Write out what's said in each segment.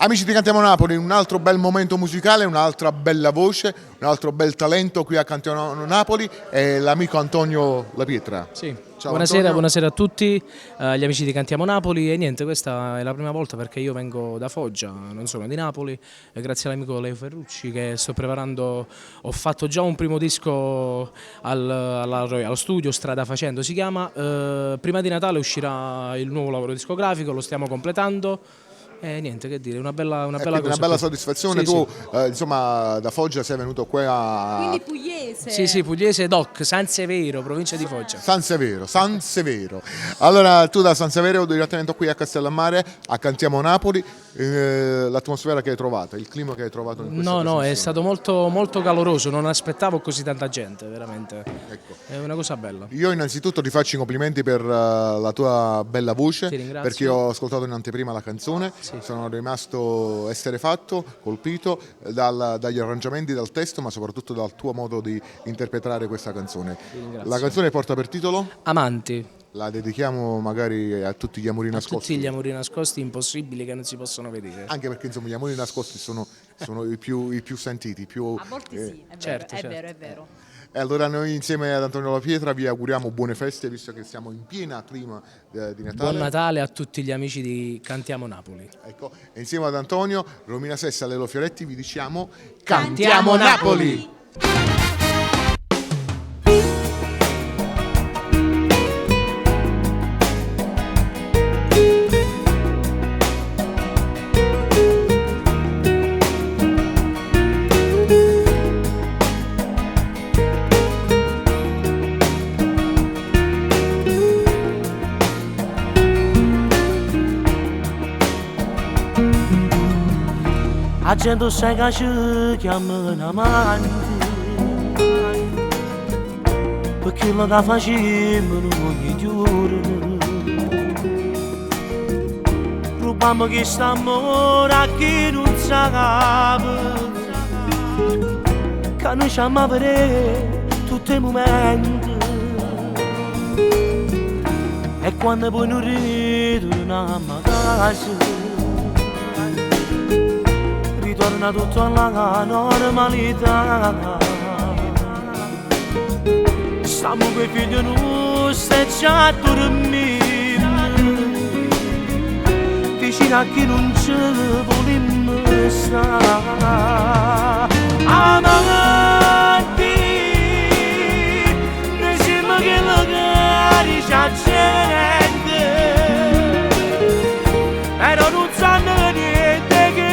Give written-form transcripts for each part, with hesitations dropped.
Amici di Cantiamo Napoli, un altro bel momento musicale, un'altra bella voce, un altro bel talento qui a Cantiamo Napoli è l'amico Antonio La Pietra. Sì. Ciao, Buonasera, Antonio. buonasera a tutti gli amici di Cantiamo Napoli e niente, questa è la prima volta perché io vengo da Foggia, non sono di Napoli, e grazie all'amico Leo Ferrucci che sto preparando, ho fatto già un primo disco allo studio, Strada Facendo si chiama, prima di Natale uscirà il nuovo lavoro discografico, lo stiamo completando. E niente, che dire, una bella cosa. Una bella soddisfazione. Sì, tu sì. Insomma da Foggia sei venuto qui a Quindi pugliese. Sì, pugliese DOC, San Severo, provincia di Foggia. San Severo. Allora tu da San Severo direttamente qui a Castellammare, a Cantiamo Napoli, l'atmosfera che hai trovato, il clima che hai trovato in questa No, è trasmissione? stato molto caloroso, non aspettavo così tanta gente, veramente. Ecco. È una cosa bella. Io innanzitutto ti faccio i complimenti per la tua bella voce, Ti ringrazio. perché ho ascoltato in anteprima la canzone, Sì. sono rimasto esterrefatto, colpito dagli arrangiamenti, dal testo, ma soprattutto dal tuo modo di interpretare questa canzone. ringrazio. La canzone porta per titolo? Amanti, La dedichiamo magari a tutti gli amori nascosti. tutti gli amori nascosti impossibili che non si possono vedere. Anche perché insomma gli amori nascosti sono i più sentiti, i più. A volte sì, è vero, certo, è certo. vero, è vero. E allora noi insieme ad Antonio La Pietra vi auguriamo buone feste, visto che siamo in piena prima di Natale. Buon Natale a tutti gli amici di Cantiamo Napoli. Ecco, e insieme ad Antonio, Romina Sessa e Lelo Fioretti vi diciamo Cantiamo Napoli! A gente sai che ci chiamano amanti, perché lo che facciamo ogni giorno. Rubiamo questo amore a chi non sa che noi siamo a vedere tutti i momenti. E quando poi noi ritorniamo a casa ritorna tutto alla normalità. Stiamo con i figli nostri e ci addormiamo vicino a chi non ci vogliamo stare. Amanti, noi siamo che magari ci accidenti e non sanno niente che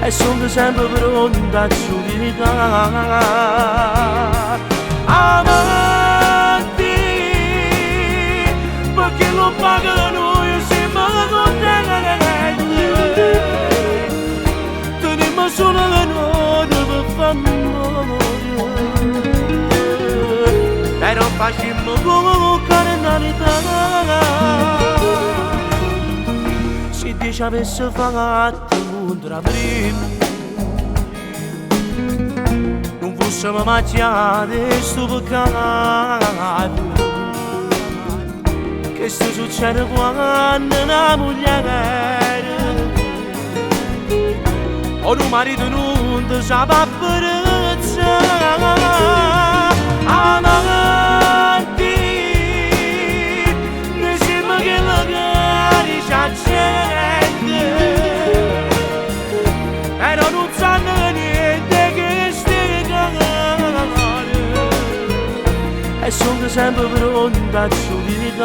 e sono sempre pronta a giudicare. Amanti, perché lo paga noi siamo contenti. Teniamo solo le note per fare amore e non facciamo con carinalità. Se Dio ci avesse fatto da prima non fossimo macchiati sto peccato che sto succede quando una moglie o un marito non ti sa apprezzare. Amanti, noi siamo che magari ci accidenti e non sanno niente che sticcare e sono sempre pronta a giudicare.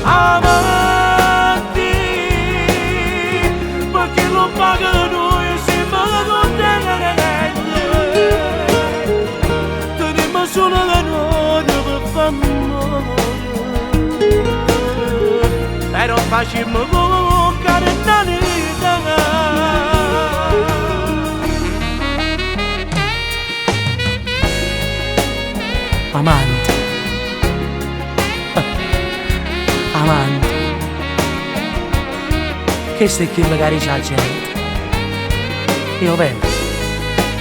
Amanti, perché lo paga noi siamo contenti. Teniamo solo le note per fare amore e non facciamo con carinalità. Amanti, amanti, che stai qui magari c'è la gente. Io vedo,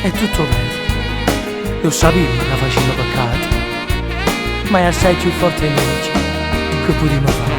è tutto vero. Io sapevo che facevo peccato, ma è assai più forte di noi che potremmo fare.